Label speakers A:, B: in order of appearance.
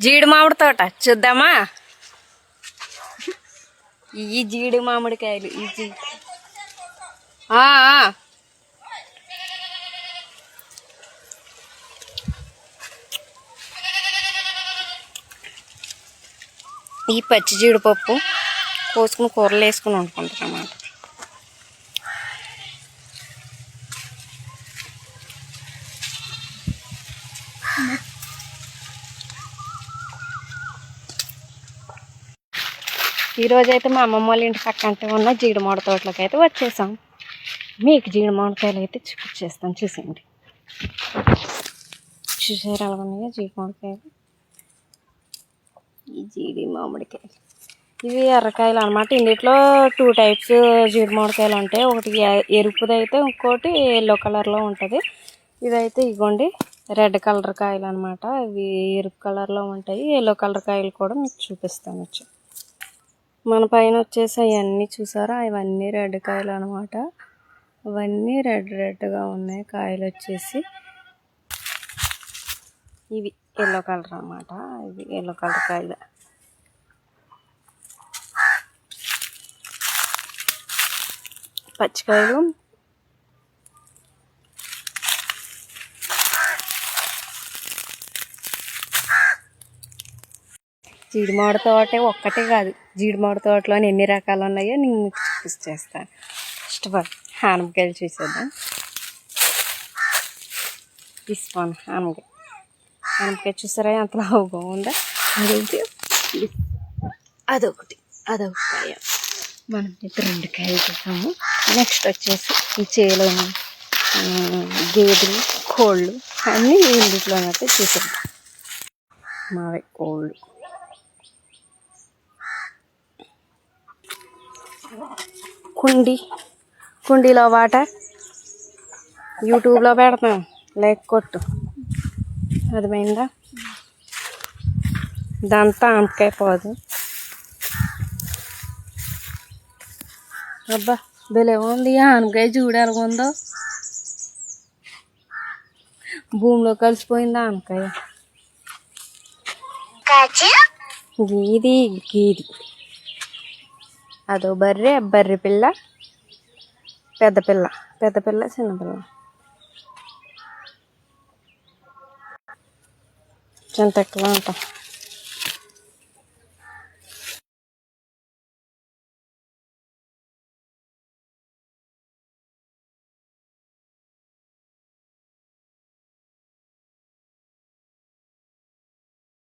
A: జీడి మామిడి తోట చూద్దామా? ఈ జీడి మామిడికాయలు ఈ పచ్చి జీడిపప్పు కోసుకుని కూరలు వేసుకుని వండుకుంటారు అన్నమాట. ఈరోజైతే మా అమ్మమ్మ వాళ్ళ ఇంటి పక్కంటే ఉన్న జీడి మామిడి తోటలోకి అయితే వచ్చేసాం. మీకు జీడి మామిడికాయలు అయితే చూపించేస్తాను, చూసేయండి. చూసారు అలాగనే జీడి మామిడికాయలు, ఈ జీడి మామిడికాయలు ఇవి ఎర్రకాయలు అనమాట. ఇందులో 2 టైప్స్ జీడి మామిడికాయలు ఉంటాయి. ఒకటి ఎరుపుది అయితే, ఇంకోటి ఎల్లో కలర్లో ఉంటుంది. ఇదైతే ఇగోండి రెడ్ కలర్ కాయలు అనమాట. ఇవి ఎరుపు కలర్లో ఉంటాయి. ఎల్లో కలర్ కాయలు కూడా మీకు చూపిస్తాను వచ్చి. మన పైన వచ్చేసి అవన్నీ చూసారా, ఇవన్నీ రెడ్ కాయలు అనమాట. ఇవన్నీ రెడ్గా ఉన్నాయి కాయలు వచ్చేసి. ఇవి ఎల్లో కలర్ అనమాట. ఇవి ఎల్లో కలర్ కాయలు. పచ్చికాయలు జీడి మామిడి తోట ఒక్కటే కాదు, జీడి మామిడి తోటలో ఎన్ని రకాలు ఉన్నాయో నేను మీకు చూపిస్తాను. ఇష్టపడి ఆనపకాయలు చూసేద్దాం. తీసుకోండి ఆనపకాయ చూసారా ఎంత లావుగా ఉందా. అదొకటి కాయ. మనం అయితే 2 కాయలు చూసాము. నెక్స్ట్ వచ్చేసి ఈ చేలో గేదెలు కోళ్ళు అన్నీ ఇందులోనైతే చూసాము. మావే కోళ్ళు. కుండీలో వాటర్ యూట్యూబ్లో పెడతాం, లైక్ కొట్టు. అర్థమైందా? దాంతో ఆనపకాయ పోదు. అబ్బా భలే ఉంది ఆనపకాయ, చూడు ఎలాగుందో. భూమిలో కలిసిపోయింది ఆనపకాయ. గీది అదో బర్రె పిల్ల, పెద్ద పిల్ల చిన్నపిల్ల. చింతక్కలు అంటాం.